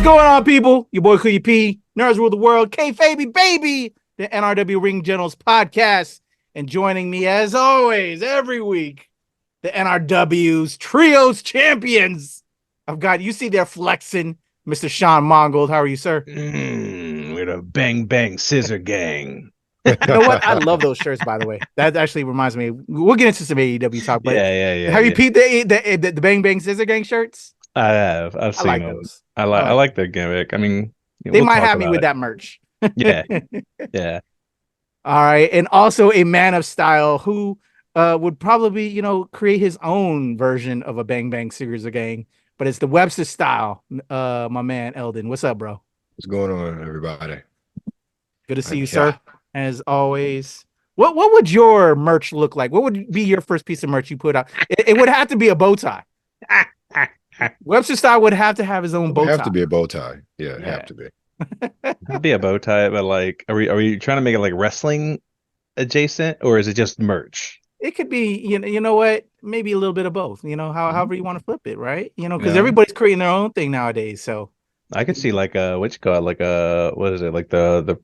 going on, people? Your boy Kuya, Nerds Rule the World, KayFabeyBaby, the NRW Ring Generals Podcast. And joining me, as always, every week, the NRW's Trios Champions. I've got, you see they're flexing, Mr. Sean Mongold. How are you, sir? We're the Bang Bang Scissor Gang. You know what? I love those shirts, by the way. That actually reminds me. We'll get into some AEW talk, but yeah. Have you peeped the Bang Bang Scissor Gang shirts? I have. I've seen like those. I like their gimmick. I mean, they might have me with that merch. Yeah. All right, and also a man of style who would probably, create his own version of a Bang Bang Scissor Gang, but it's the Webster style. My man Eldon, what's up, bro? What's going on, everybody? Good to see you, sir. As always. What would your merch look like? What would be your first piece of merch you put out? It would have to be a bow tie. Webster style would have to have his own bow tie. Have to be a bow tie. Yeah, it'd have to be. It'd be a bow tie, but like, are we trying to make it like wrestling adjacent, or is it just merch? It could be, you know what? Maybe a little bit of both. However you want to flip it, right? Because everybody's creating their own thing nowadays. So I could see like what is it, like the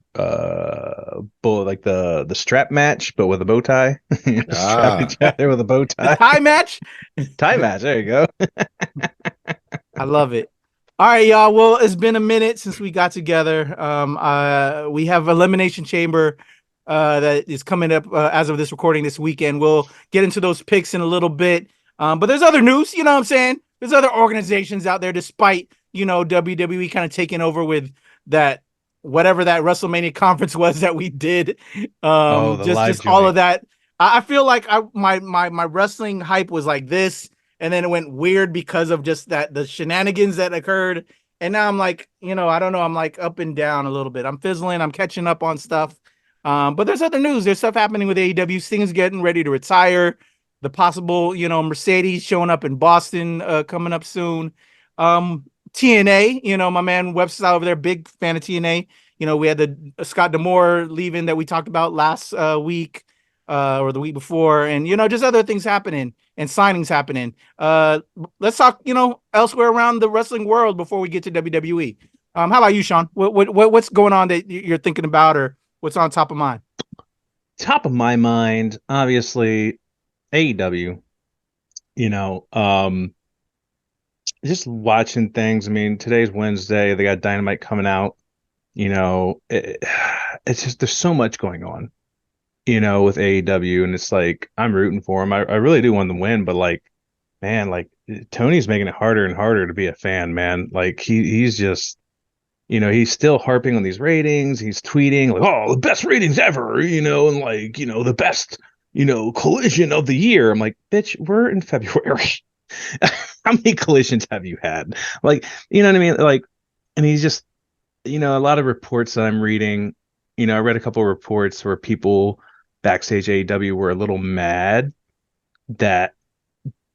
bull, like the strap match, but with a bow tie. Strap each other with a bow tie. Tie match. Tie match. There you go. I love it. All right, y'all. Well, it's been a minute since we got together. We have Elimination Chamber that is coming up as of this recording this weekend. We'll get into those picks in a little bit. But there's other news. You know what I'm saying? There's other organizations out there, despite WWE kind of taking over with that, whatever that WrestleMania conference was that we did. Just all of that. I feel like my wrestling hype was like this, and then it went weird because of just the shenanigans that occurred. And now I'm like, I don't know. I'm like up and down a little bit. I'm fizzling. I'm catching up on stuff. But there's other news. There's stuff happening with AEW. Sting's getting ready to retire. The possible, Mercedes showing up in Boston coming up soon. TNA, my man Webster over there, big fan of TNA. We had the Scott D'Amore leaving that we talked about last week or the week before, and just other things happening and signings happening. Let's talk, elsewhere around the wrestling world before we get to WWE. How about you, Sean? What's going on that you're thinking about, or what's on top of mind? Top of my mind, obviously, AEW. Just watching things. I mean, today's Wednesday. They got Dynamite coming out. It's just, there's so much going on, with AEW, and it's like I'm rooting for him. I really do want them to win, but like, man, like Tony's making it harder and harder to be a fan, man. Like he's just, he's still harping on these ratings. He's tweeting like, "Oh, the best ratings ever," and like, the best, collision of the year. I'm like, bitch, we're in February. How many collisions have you had? Like, you know what I mean? Like, and he's just, a lot of reports that I'm reading, I read a couple of reports where people backstage AEW were a little mad that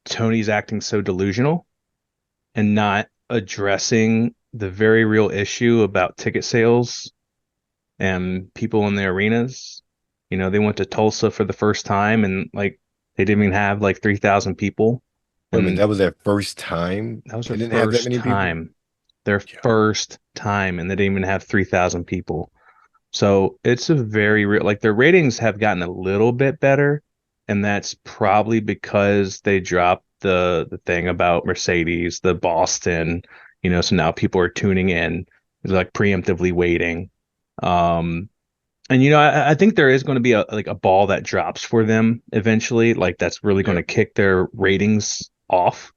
Tony's acting so delusional and not addressing the very real issue about ticket sales and people in the arenas. They went to Tulsa for the first time, and like they didn't even have like 3,000 people. I mean, that was their first time. That was their first time. Their first time, and they didn't even have 3,000 people. So it's a very real. Like their ratings have gotten a little bit better, and that's probably because they dropped the thing about Mercedes, the Boston. So now people are tuning in, like preemptively waiting. And I think there is going to be a ball that drops for them eventually. Like that's really going to kick their ratings off.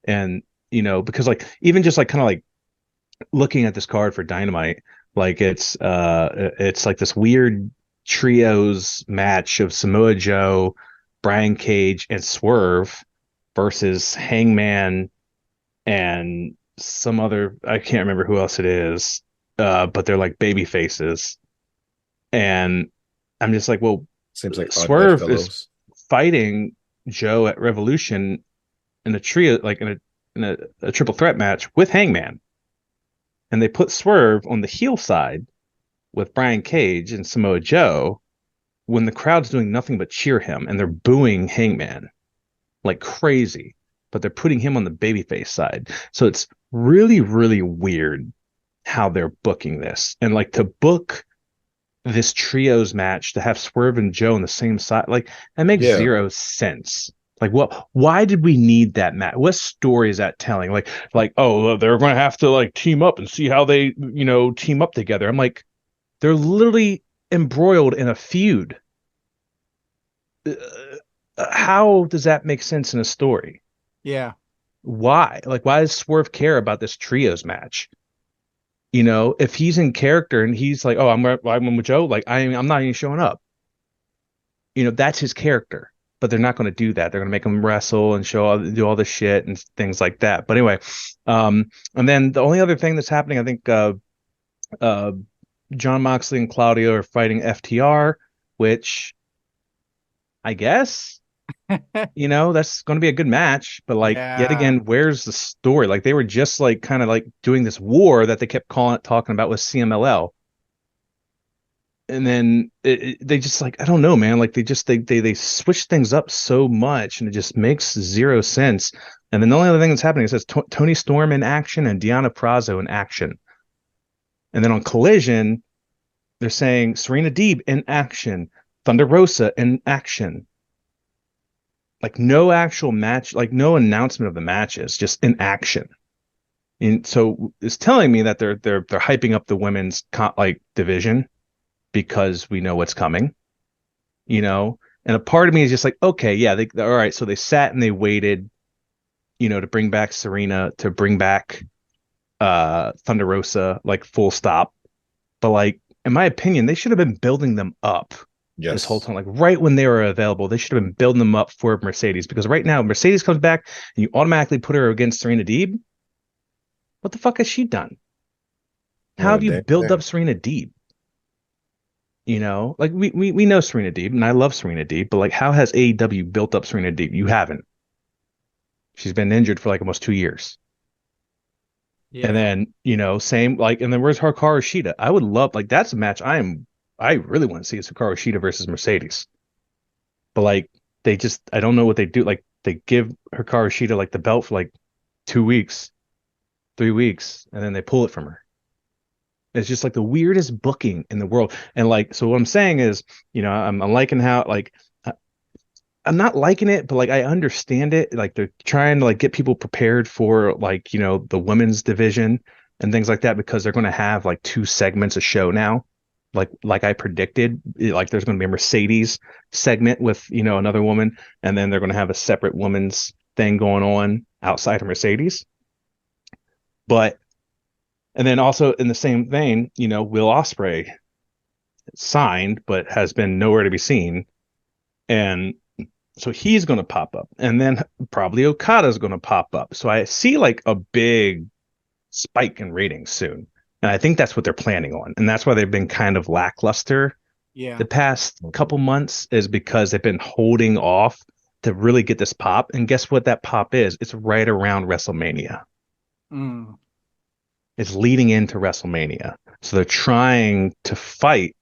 And because like even just like kind of like looking at this card for Dynamite, like it's like this weird trios match of Samoa Joe, Brian Cage, and Swerve versus Hangman and some other, I can't remember who else it is, but they're like baby faces. And I'm just like, well, seems like Swerve is fighting Joe at Revolution in a trio, like in a triple threat match with Hangman, and they put Swerve on the heel side with Brian Cage and Samoa Joe when the crowd's doing nothing but cheer him, and they're booing Hangman like crazy, but they're putting him on the babyface side. So it's really, really weird how they're booking this. And like to book this trios match to have Swerve and Joe on the same side, like that makes zero sense. Like why did we need that match? What story is that telling? Like, oh, they're going to have to like team up and see how they, team up together. I'm like, they're literally embroiled in a feud. How does that make sense in a story? Yeah. Why? Like, why does Swerve care about this trios match? If he's in character and he's like, oh, I'm with Joe, like I'm not even showing up. That's his character. But they're not going to do that. They're going to make him wrestle and do all this shit and things like that. But anyway, and then the only other thing that's happening, I think, John Moxley and Claudio are fighting FTR, which I guess, that's going to be a good match. But like, yet again, where's the story? Like they were just like kind of like doing this war that they kept talking about with CMLL. And then they just like, I don't know, man. Like they switch things up so much, and it just makes zero sense. And then the only other thing that's happening is Tony Storm in action and Deonna Purrazzo in action. And then on Collision, they're saying Serena Deeb in action, Thunder Rosa in action. Like no actual match, like no announcement of the matches, just in action. And so it's telling me that they're hyping up the women's division, because we know what's coming, and a part of me is just like, okay, yeah, all right. So they sat and they waited, to bring back Serena, to bring back Thunder Rosa, like full stop. But like, in my opinion, they should have been building them up this whole time. Like right when they were available, they should have been building them up for Mercedes, because right now Mercedes comes back and you automatically put her against Serena Deeb. What the fuck has she done? How have you built up Serena Deeb? Like we know Serena Deeb, and I love Serena Deeb, but like, how has AEW built up Serena Deeb? You haven't. She's been injured for like almost 2 years. Yeah. And then, same, like, and then where's Hikaru Shida? I would love, like, that's a match I really want to see, is Hikaru Shida versus Mercedes. But like, I don't know what they do. Like, they give Hikaru Shida like the belt for like 2 weeks, 3 weeks, and then they pull it from her. It's just like the weirdest booking in the world. And like, so what I'm saying is, I'm liking how, like, I'm not liking it, but like, I understand it. Like they're trying to like get people prepared for like, the women's division and things like that, because they're going to have like 2 segments of show now. Like I predicted, like there's going to be a Mercedes segment with, another woman, and then they're going to have a separate women's thing going on outside of Mercedes. And then also in the same vein, Will Ospreay signed, but has been nowhere to be seen. And so he's going to pop up. And then probably Okada's going to pop up. So I see like a big spike in ratings soon. And I think that's what they're planning on. And that's why they've been kind of lackluster the past couple months, is because they've been holding off to really get this pop. And guess what that pop is? It's right around WrestleMania. It's leading into WrestleMania. So they're trying to fight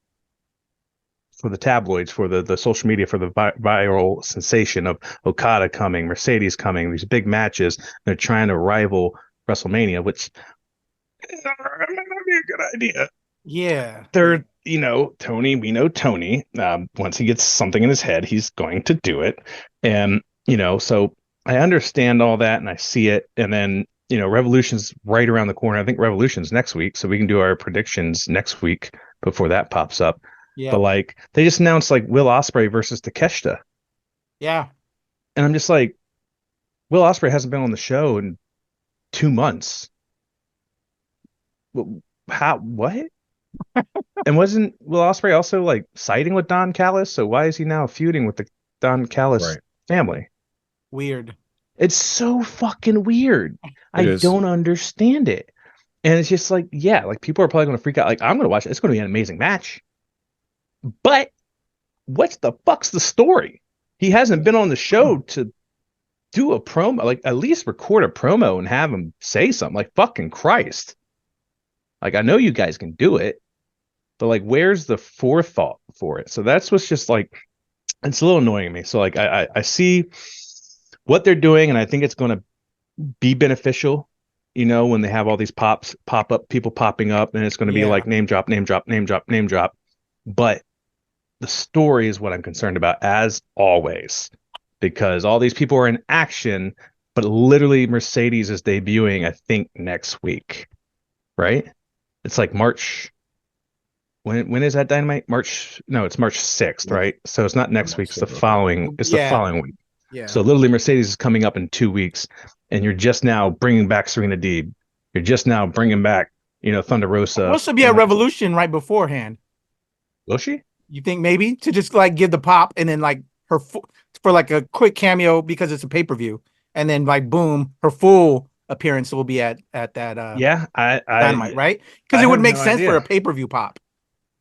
for the tabloids, for the social media, for the viral sensation of Okada coming, Mercedes coming, these big matches. They're trying to rival WrestleMania, which might not be a good idea. Yeah. They're, Tony, we know Tony, once he gets something in his head, he's going to do it. And, so I understand all that and I see it. And then, Revolution's right around the corner. I think Revolution's next week, so we can do our predictions next week before that pops up. Yeah. But like, they just announced like Will Ospreay versus Takeshita. Yeah. And I'm just like, Will Ospreay hasn't been on the show in 2 months. How? What? And wasn't Will Ospreay also like siding with Don Callis? So why is he now feuding with the Don Callis family? Weird. It's so fucking weird. I don't understand it. And it's just like, yeah, like people are probably going to freak out. Like, I'm going to watch it. It's going to be an amazing match. But what's the fuck's the story? He hasn't been on the show to do a promo, like at least record a promo and have him say something. Like, fucking Christ. Like, I know you guys can do it, but like, where's the forethought for it? So that's what's just like, it's a little annoying me. So like, I see what they're doing, and I think it's going to be beneficial, you know, when they have all these pop up people popping up, and it's going to be like name drop, name drop, name drop, name drop. But the story is what I'm concerned about, as always, because all these people are in action, but literally Mercedes is debuting, I think, next week, right? It's like March. When is that Dynamite? No, it's March 6th, right? So it's not next week. It's the following. It's the following week. Yeah. So literally, Mercedes is coming up in 2 weeks, and you're just now bringing back Serena Deeb. You're just now bringing back, you know, Thunder Rosa. Will she be at Revolution right beforehand? Will she? You think maybe to just like give the pop and then like her for like a quick cameo because it's a pay-per-view, and then like boom, her full appearance will be at that I Dynamite, right? Because it would make sense for a pay-per-view pop,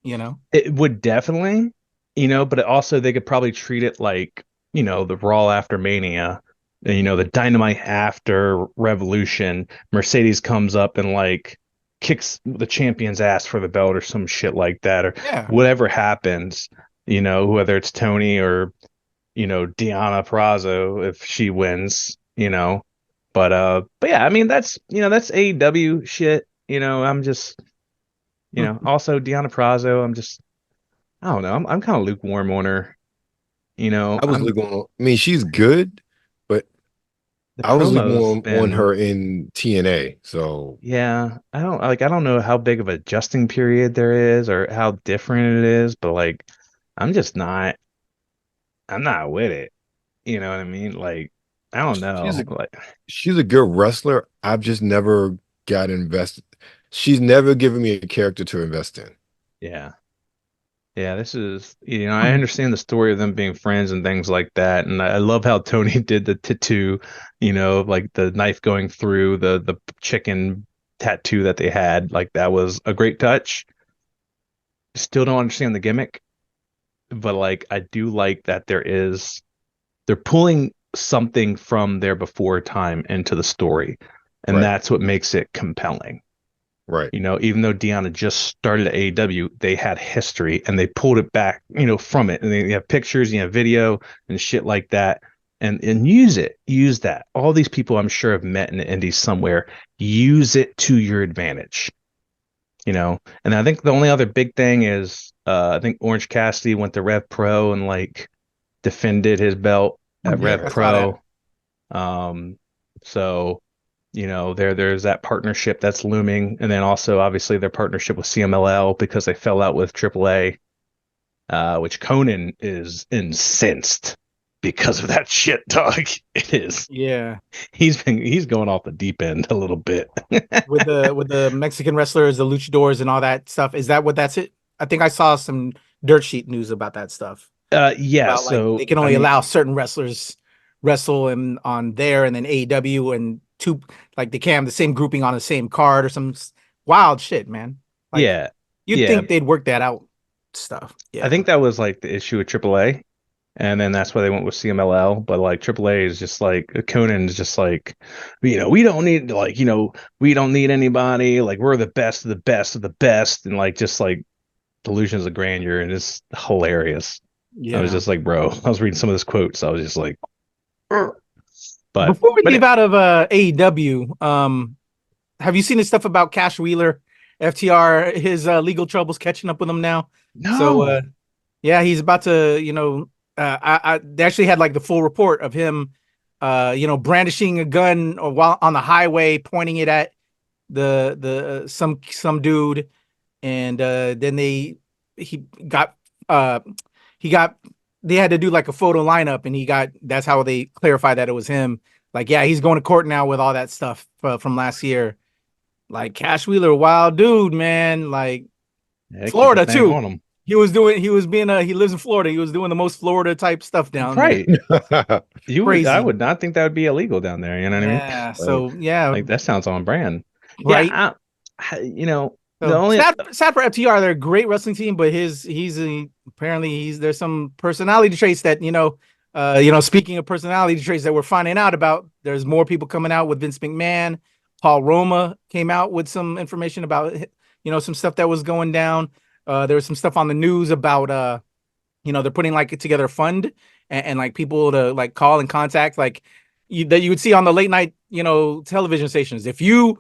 you know. It would definitely, you know, but also they could probably treat it like, you know, the Raw after Mania, you know, the Dynamite after Revolution. Mercedes comes up and like kicks the champion's ass for the belt or some shit like that, or whatever happens, you know, whether it's Tony or, you know, Deonna Purrazzo if she wins, you know. But yeah, I mean, that's, you know, that's AEW shit, you know. I'm just, you know, also Deonna Purrazzo, I don't know, I'm kind of lukewarm on her, you know. I mean, she's good, but I was lukewarm on her in TNA. So yeah, I don't know how big of an adjusting period there is or how different it is, but like I'm not with it. You know what I mean? Like, I don't know. She's a good wrestler. I've just never got invested. She's never given me a character to invest in. Yeah. Yeah, this is, you know, I understand the story of them being friends and things like that. And I love how Tony did the tattoo, you know, like the knife going through the chicken tattoo that they had. Like, that was a great touch. Still don't understand the gimmick, but like, I do like that they're pulling something from their before time into the story. And that's what makes it compelling. Right. You know, even though Deonna just started at AEW, they had history and they pulled it back, you know, from it. And they have pictures, you have video and shit like that. And use that. All these people I'm sure have met in the indies somewhere. Use it to your advantage. You know, and I think the only other big thing is I think Orange Cassidy went to Rev Pro and like defended his belt at Rev Pro. So, you know, there's that partnership that's looming, and then also obviously their partnership with CMLL because they fell out with AAA, which Conan is incensed because of that shit, dog. It is. Yeah. He's going off the deep end a little bit. with the Mexican wrestlers, the luchadors and all that stuff. Is that what that's it? I think I saw some dirt sheet news about that stuff. Yeah, about, so like, they can only allow certain wrestlers wrestle on there, and then AEW and two, like they can't have the same grouping on the same card or some wild shit, man. Like, yeah. You'd think they'd work that out stuff. Yeah. I think that was like the issue with AAA. And then that's why they went with CMLL. But like AAA is just like, Conan's just like, you know, we don't need, like, you know, we don't need anybody. Like, we're the best of the best of the best. And like, just like delusions of grandeur. And it's hilarious. Yeah. I was just like, bro, I was reading some of his quotes. I was just like, but before we leave out of AEW, have you seen the stuff about Cash Wheeler, FTR, his legal troubles catching up with him now? No. So, yeah, he's about to, you know, they actually had like the full report of him, you know, brandishing a gun or while on the highway, pointing it at some dude, and then they had to do like a photo lineup, and that's how they clarified that it was him. Like, yeah, he's going to court now with all that stuff from last year. Like, Cash Wheeler, wild dude, man. Like, Florida too. He lives in Florida. He was doing the most Florida type stuff down there. I would not think that would be illegal down there. You know what I mean? Yeah. So yeah, like that sounds on brand, right? Yeah, you know, so, the only sad for FTR. They're a great wrestling team, but apparently there's some personality traits that you know. Speaking of personality traits that we're finding out about, there's more people coming out with Vince McMahon. Paul Roma came out with some information about, you know, some stuff that was going down. There was some stuff on the news about, you know, they're putting like together a fund and like people to like call and contact. Like, that you would see on the late night, television stations. If you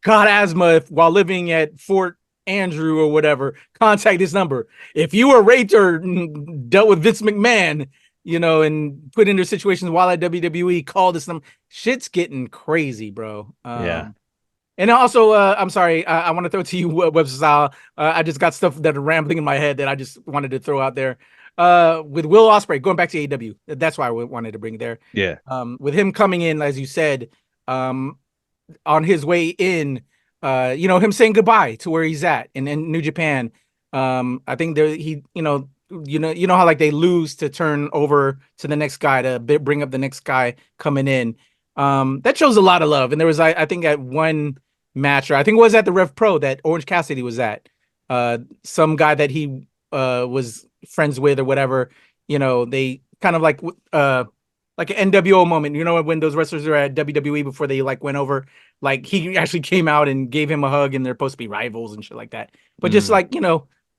got asthma while living at Fort Andrew or whatever, contact this number. If you were raped or dealt with Vince McMahon, and put into situations while at WWE, call this number. Shit's getting crazy, bro. Yeah. And also, I'm sorry, I want to throw it to you, Web Style. I just got stuff that are rambling in my head that I just wanted to throw out there. With Will Ospreay, going back to AEW, that's why I wanted to bring it there. Yeah. With him coming in, as you said, on his way in, him saying goodbye to where he's at in New Japan. I think how like they lose to turn over to the next guy to bring up the next guy coming in. That shows a lot of love. And there was, I think, at one match, or I think it was at the Rev Pro that Orange Cassidy was at. Some guy that he was friends with or whatever. They kind of like an NWO moment. When those wrestlers are at WWE before they like went over, like he actually came out and gave him a hug, and they're supposed to be rivals and shit like that. But just like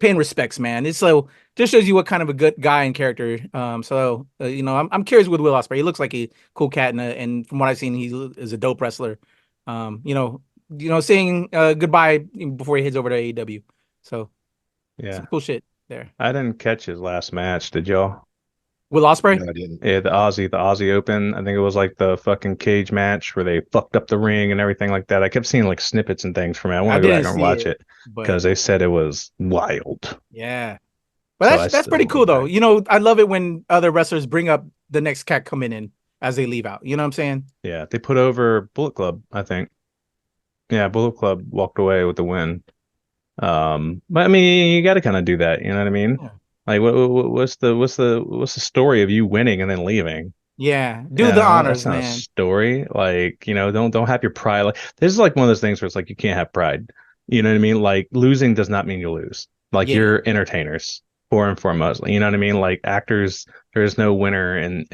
paying respects, man. It's so just shows you what kind of a good guy and character. I'm curious with Will Ospreay. He looks like a cool cat, and from what I've seen, he is a dope wrestler. Saying goodbye before he heads over to AEW. So yeah, some cool shit there. I didn't catch his last match. Did y'all? Will Ospreay? No, I didn't. Yeah, the Aussie Open. I think it was like the fucking cage match where they fucked up the ring and everything like that. I kept seeing like snippets and things from it. I want to go back and watch it because they said it was wild. Yeah. But that's pretty cool though. I love it when other wrestlers bring up the next cat coming in as they leave out. You know what I'm saying? Yeah, they put over Bullet Club, I think. Yeah, Bullet Club walked away with the win. But I mean, you got to kind of do that. You know what I mean? Yeah. Like, what's the story of you winning and then leaving? Yeah, do the honors, that's not man. A story, like don't have your pride. Like this is like one of those things where it's like you can't have pride. You know what I mean? Like losing does not mean you lose. Like you're entertainers, for and foremost. You know what I mean? Like actors, there's no winner in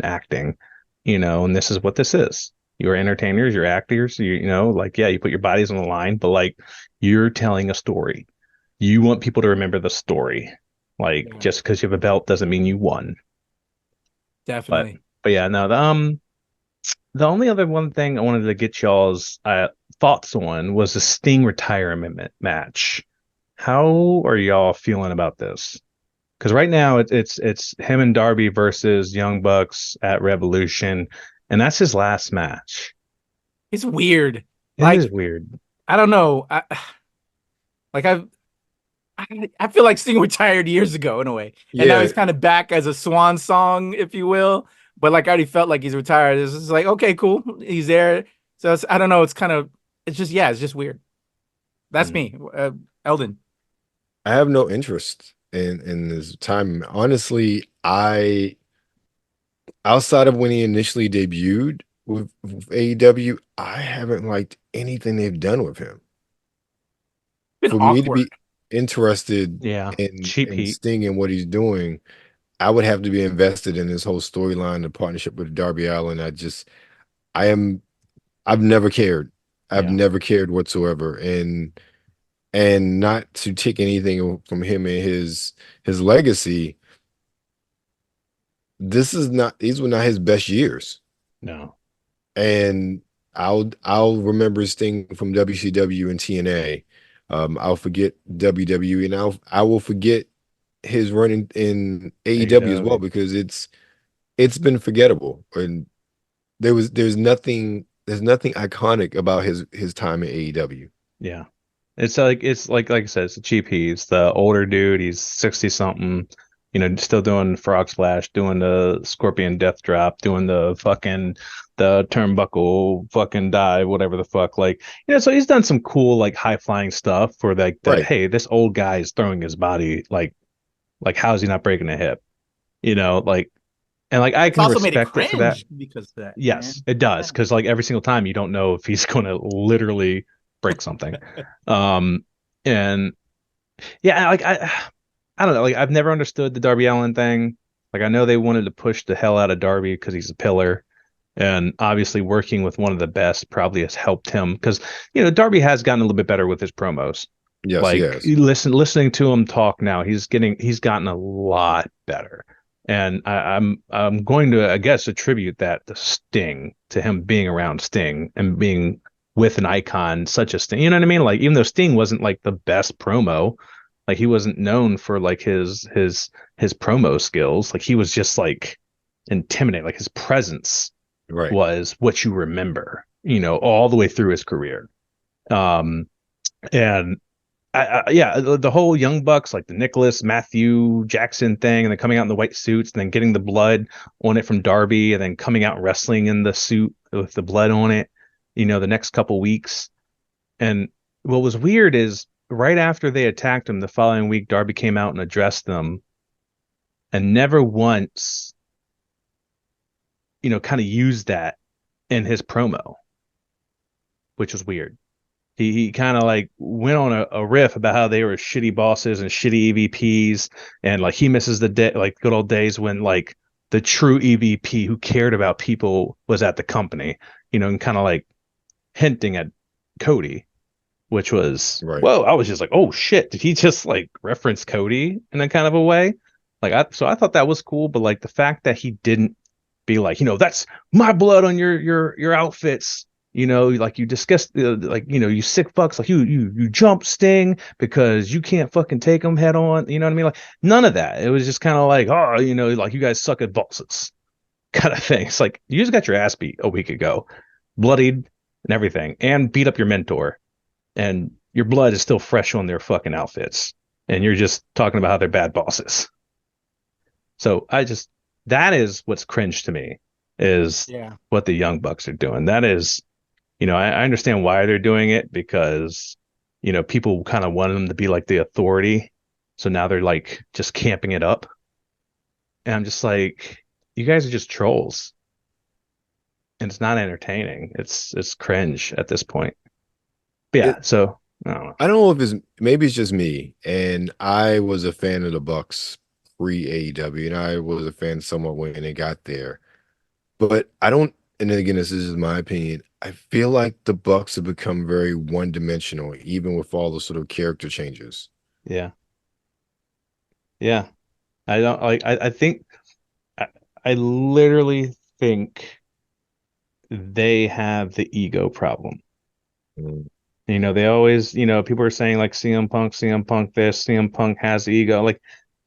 acting. And this is what this is. You're entertainers, you're actors. You put your bodies on the line, but like you're telling a story. You want people to remember the story. Like just because you have a belt doesn't mean you won. Definitely. But yeah, no. The only other one thing I wanted to get y'all's thoughts on was the Sting retirement match. How are y'all feeling about this? Because right now it's him and Darby versus Young Bucks at Revolution, and that's his last match. It's weird. It is weird. I don't know. I feel like Sting retired years ago in a way. And now he's kind of back as a swan song, if you will. But like I already felt like he's retired. It's just like, okay, cool. He's there. So I don't know. It's just weird. That's me. Eldon. I have no interest in this time. Honestly, outside of when he initially debuted with AEW, I haven't liked anything they've done with him. For me to be interested in Sting and what he's doing, I would have to be invested in this whole storyline, the partnership with Darby Allin. I've never cared. I've never cared whatsoever. And not to take anything from him and his legacy, these were not his best years. No. And I'll remember Sting from WCW and TNA. I'll forget WWE, and I will forget his run in AEW as well, because it's been forgettable. And there's nothing iconic about his time in AEW. Yeah. It's like I said, it's a cheap heat. He's the older dude. He's 60 something, still doing frog splash, doing the scorpion death drop, doing the turnbuckle fucking dive, whatever the fuck. Like, so he's done some cool, like high flying stuff for like that. Right. Hey, this old guy is throwing his body. Like how's he not breaking a hip? And like I can respect it for that. Because of that. Yes, it does. Because like every single time you don't know if he's going to literally break something. And yeah, like I don't know. Like I've never understood the Darby Allin thing. Like I know they wanted to push the hell out of Darby because he's a pillar. And obviously working with one of the best probably has helped him because, Darby has gotten a little bit better with his promos. Yes, like listening to him talk now, he's gotten a lot better. And I'm going to, I guess, attribute that to Sting, to him being around Sting and being with an icon such as Sting. You know what I mean? Like, even though Sting wasn't like the best promo, like he wasn't known for like his promo skills. Like he was just like intimidating. Like his presence was what you remember, you know, all the way through his career. And yeah, the whole Young Bucks, like the Nicholas Matthew Jackson thing, and then coming out in the white suits, and then getting the blood on it from Darby, and then coming out and wrestling in the suit with the blood on it, you know, the next couple weeks. And what was weird is right after they attacked him the following week, Darby came out and addressed them, and never once, you know, kind of used that in his promo, which was weird. He kind of like went on a riff about how they were shitty bosses and shitty EVPs, and like he misses the day, like good old days when like the true EVP who cared about people was at the company, you know, and kind of like hinting at Cody, which was whoa. I was just like, oh shit, did he just like reference Cody in that kind of a way? Like, so I thought that was cool, but like the fact that he didn't be like, you know, that's my blood on your outfits. You know, like you discussed, like, you know, you sick fucks, like you jump Sting because you can't fucking take them head on. You know what I mean? Like none of that. It was just kind of like, oh, you know, like you guys suck at bosses kind of thing. It's like you just got your ass beat a week ago, bloodied and everything, and beat up your mentor, and your blood is still fresh on their fucking outfits, and you're just talking about how they're bad bosses. So that is what's cringe to me, is what the Young Bucks are doing. That is. You know, I understand why they're doing it, because, you know, people kind of wanted them to be like the authority. So now they're like just camping it up. And I'm just like, you guys are just trolls. And it's not entertaining. It's cringe at this point. But yeah, so I don't know. I don't know if maybe it's just me. And I was a fan of the Bucks pre-AEW, and I was a fan somewhat when they got there. But I don't, and then again, this is my opinion, I feel like the Bucks have become very one-dimensional, even with all the sort of character changes. Yeah. I don't like. I think I literally think they have the ego problem. You know, they always, you know, people are saying like CM Punk this, CM Punk has the ego. Like,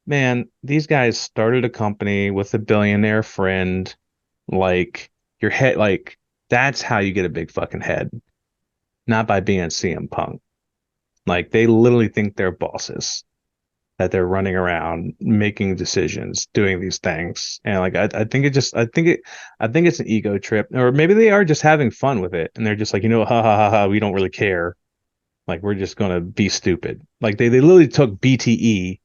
man, these guys started a company with a billionaire friend. Like, your head, like, that's how you get a big fucking head, not by being CM Punk. Like, they literally think they're bosses, that they're running around making decisions, doing these things. And like, I think it's an ego trip, or maybe they are just having fun with it, and they're just like, you know, ha ha ha ha, we don't really care. Like, we're just gonna be stupid. Like they literally took BTE,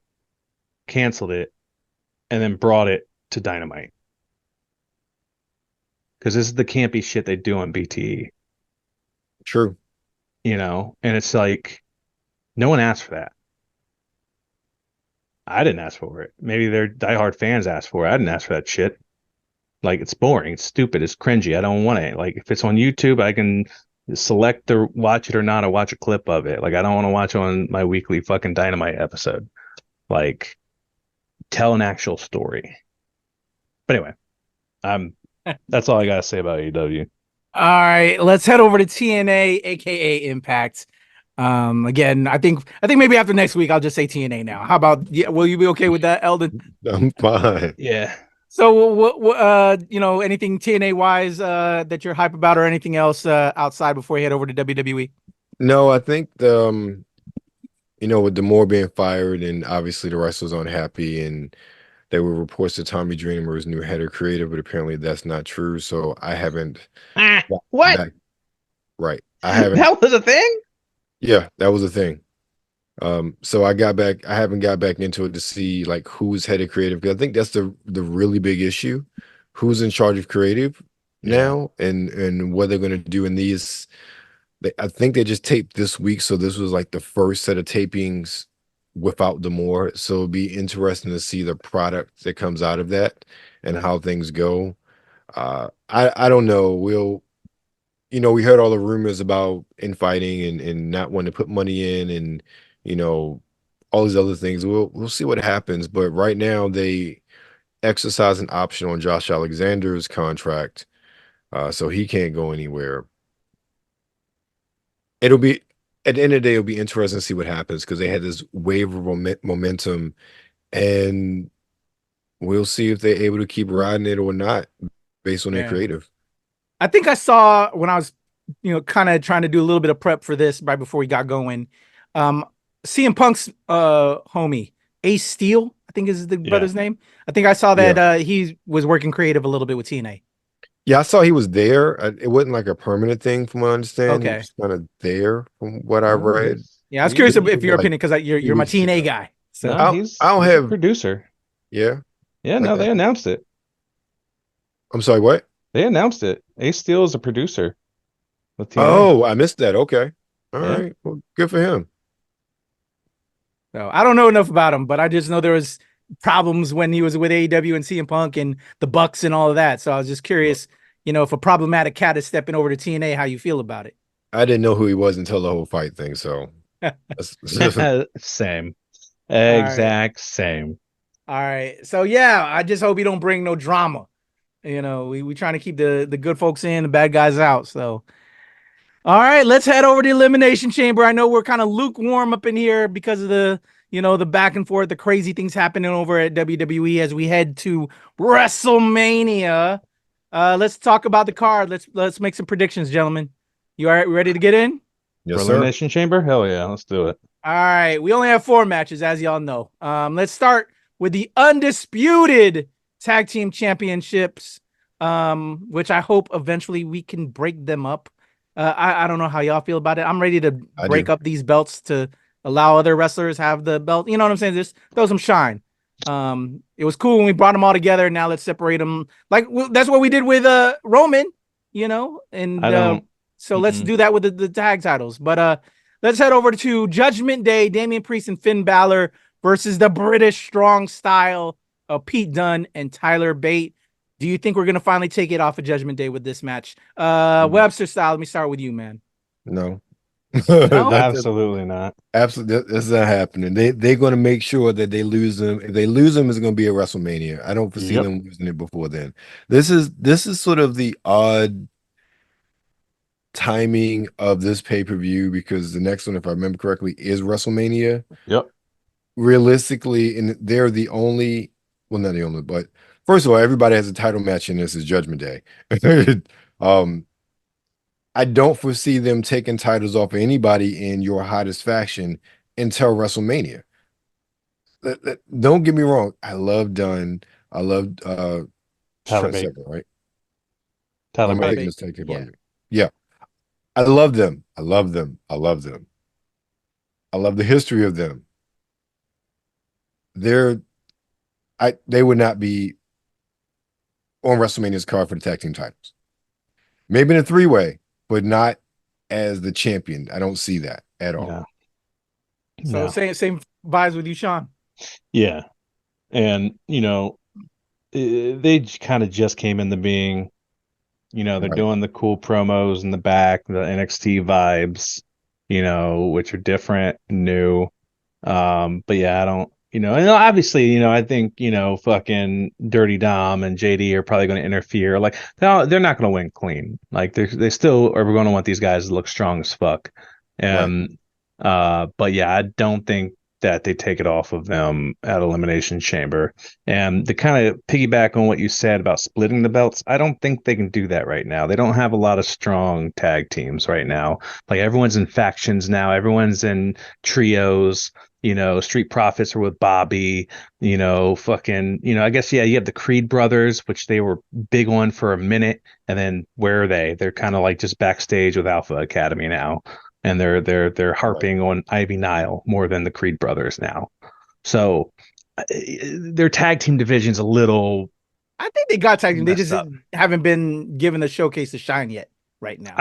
canceled it, and then brought it to Dynamite. Because this is the campy shit they do on BTE. True. You know, and it's like, no one asked for that. I didn't ask for it. Maybe their diehard fans asked for it. I didn't ask for that shit. Like, it's boring. It's stupid. It's cringy. I don't want it. Like, if it's on YouTube, I can select to watch it or not, or watch a clip of it. Like, I don't want to watch on my weekly fucking Dynamite episode. Like, tell an actual story. But anyway, that's all I gotta say about AEW. All right, let's head over to TNA, aka Impact. Again, I think maybe after next week I'll just say TNA now. How about, will you be okay with that, Eldon? I'm fine. Yeah. So what you know, anything TNA wise that you're hype about, or anything else outside before you head over to WWE? No, I think you know, with D'Amore being fired, and obviously the wrestlers unhappy, and there were reports that Tommy Dreamer was new head of creative, but apparently that's not true. So I haven't. What? Right. I haven't. That was a thing? Yeah, that was a thing. So I haven't got back into it to see like who's head of creative, because I think that's the really big issue. Who's in charge of creative now, and what they're gonna do in these. I think they just taped this week, so this was like the first set of tapings without D'Amore. So it'll be interesting to see the product that comes out of that and how things go. I don't know. You know, we heard all the rumors about infighting and not wanting to put money in, and you know, all these other things. We'll see what happens. But right now, exercise an option on Josh Alexander's contract, so he can't go anywhere. It'll be at the end of the day, it'll be interesting to see what happens because they had this wave of momentum, and we'll see if they're able to keep riding it or not based on their creative. I think I saw when I was, kind of trying to do a little bit of prep for this right before we got going. CM Punk's homie, Ace Steel, I think is the brother's name. I think I saw that he was working creative a little bit with TNA. Yeah, I saw he was there. It wasn't like a permanent thing, from what I understand. Okay. He was kind of there, from what I read. Yeah, I was curious if your opinion, because you're my TNA guy. So no, he's a producer. Yeah. Yeah, no, they announced it. I'm sorry, what? They announced it. Ace Steel is a producer with TNA. Oh, I missed that. Okay. All right. Well, good for him. So I don't know enough about him, but I just know there was problems when he was with AEW and CM Punk and the Bucks and all of that. So I was just curious, if a problematic cat is stepping over to TNA, how you feel about it. I didn't know who he was until the whole fight thing. So same. Exact same. All right. So yeah, I just hope he don't bring no drama. We trying to keep the good folks in, the bad guys out. So all right, let's head over to Elimination Chamber. I know we're kind of lukewarm up in here because of the the back and forth, the crazy things happening over at WWE as we head to WrestleMania. Let's talk about the card. Let's make some predictions, gentlemen. You all right? We ready to get in? Yes, sir. Elimination Chamber? Hell yeah, let's do it. All right, we only have 4 matches, as y'all know. Let's start with the undisputed tag team championships, which I hope eventually we can break them up. I don't know how y'all feel about it. I'm ready to break up these belts to allow other wrestlers have the belt. You know what I'm saying? Just throw some shine. It was cool when we brought them all together. Now let's separate them. Like that's what we did with Roman, and so let's do that with the tag titles. But let's head over to Judgment Day. Damian Priest and Finn Balor versus the British Strong Style of Pete Dunne and Tyler Bate. Do you think we're gonna finally take it off of Judgment Day with this match? Webster style. Let me start with you, man. No. No? Absolutely not. Absolutely, that's not happening. They're going to make sure that they lose them. If they lose them, it's going to be a WrestleMania. I don't foresee them losing it before then. This is sort of the odd timing of this pay-per-view because the next one, if I remember correctly, is WrestleMania. Yep. Realistically, and they're the only, well, not the only, but first of all, everybody has a title match in this is Judgment Day. I don't foresee them taking titles off of anybody in your hottest faction until WrestleMania. Don't get me wrong. I love Dunn. I love Tyler Bate. Right? Tyler Bate. Yeah. I love them. I love them. I love them. I love the history of them. They would not be on WrestleMania's card for the tag team titles. Maybe in a 3-way. But not as the champion. I don't see that at all. No. So same vibes with you, Sean. Yeah. And, they kind of just came into being, they're doing the cool promos in the back, the NXT vibes, which are different, new. But yeah, I don't, and obviously, I think, fucking Dirty Dom and JD are probably going to interfere. Like, they're not going to win clean. Like, they still are going to want these guys to look strong as fuck. And, but yeah, I don't think that they take it off of them at Elimination Chamber. And to kind of piggyback on what you said about splitting the belts, I don't think they can do that right now. They don't have a lot of strong tag teams right now. Like, everyone's in factions now. Everyone's in trios. Street Profits are with Bobby, I guess, you have the Creed brothers, which they were big on for a minute. And then where are they? They're kind of like just backstage with Alpha Academy now. And they're harping on Ivy Nile more than the Creed brothers now. So their tag team division's a little. I think they got tag team. They just haven't been given the showcase to shine yet right now.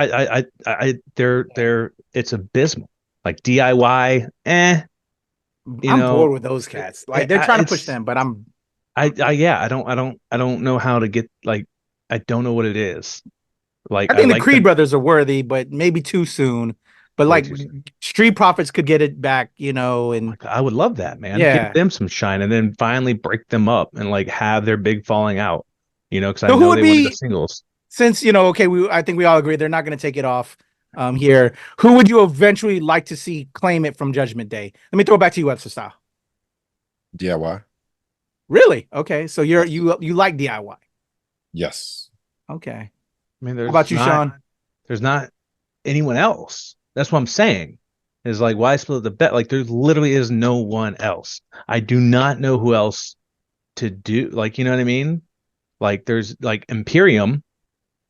They're it's abysmal. Like DIY, I'm bored with those cats. Like, they're trying to push them, but I don't know how to get, like, I don't know what it is. Like, I think the Creed brothers are worthy, but maybe too soon. But Way like too soon. Street Profits could get it back, and I would love that, man. Yeah. Give them some shine and then finally break them up and like have their big falling out, because I So who know would they wanted the be, singles. since I think we all agree they're not going to take it off here. Who would you eventually like to see claim it from Judgment Day? Let me throw it back to you, Webster Style. DIY. Really? Okay, so you like DIY. Yes. Okay. I mean, How about you, Sean? There's not anyone else. That's what I'm saying. Is like, why split the bet? Like, there literally is no one else. I do not know who else to do. Like, you know what I mean? Like, there's like Imperium,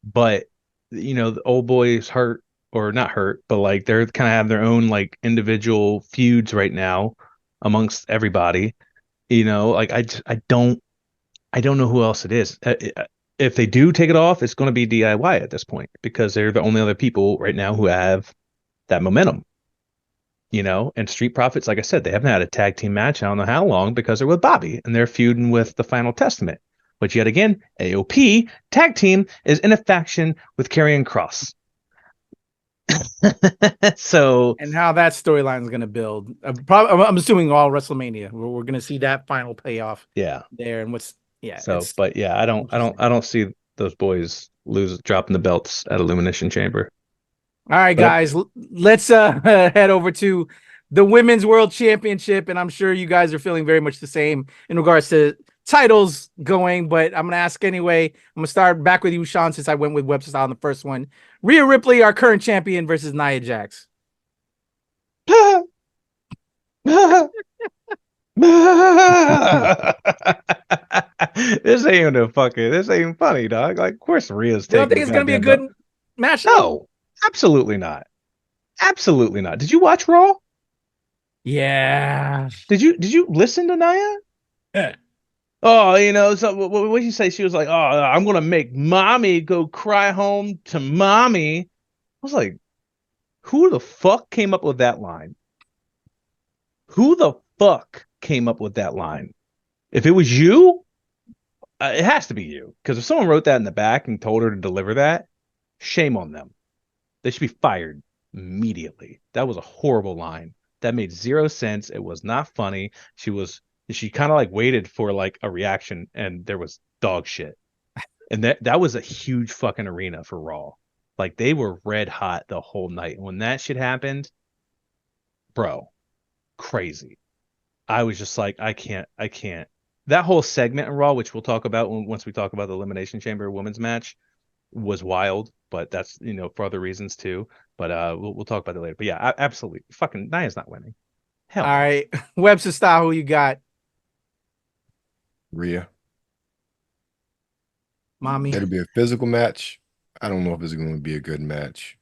but the old boys hurt or not hurt, but like they're kind of have their own like individual feuds right now amongst everybody. Like I don't know who else it is. If they do take it off, it's going to be DIY at this point because they're the only other people right now who have that momentum. And Street Profits, like I said, they haven't had a tag team match. I don't know how long because they're with Bobby and they're feuding with the Final Testament. Which yet again, AOP tag team is in a faction with Karrion Kross. So, and how that storyline is going to build. I'm assuming all WrestleMania. We're going to see that final payoff. Yeah, there and So, but yeah, I don't see those boys dropping the belts at Elimination Chamber. All right, guys, let's head over to the Women's World Championship, and I'm sure you guys are feeling very much the same in regards to titles going, but I'm going to ask anyway. I'm going to start back with you, Sean, since I went with Webster Style on the first one. Rhea Ripley, our current champion, versus Nia Jax. This ain't even funny, dog. Like, of course Rhea's taking. You don't think it's going to be a good match? No, absolutely not. Absolutely not. Did you watch Raw? Yeah. Did you listen to Nia? Yeah. Oh, so what did you say? She was like, "Oh, I'm gonna make mommy go cry home to mommy." I was like, "Who the fuck came up with that line? Who the fuck came up with that line? If it was you, it has to be you. Because if someone wrote that in the back and told her to deliver that, shame on them. They should be fired immediately. That was a horrible line. That made zero sense. It was not funny. She kind of like waited for like a reaction and there was dog shit. And that was a huge fucking arena for Raw. Like they were red hot the whole night. And when that shit happened, bro, crazy. I was just like, I can't. That whole segment in Raw, which we'll talk about once we talk about the Elimination Chamber women's match, was wild, but that's, for other reasons too. But we'll talk about that later. But yeah, absolutely. Fucking Nia's not winning. Hell. All right. Webster Style, who you got? Rhea. Mommy. It'll be a physical match. I don't know if it's going to be a good match.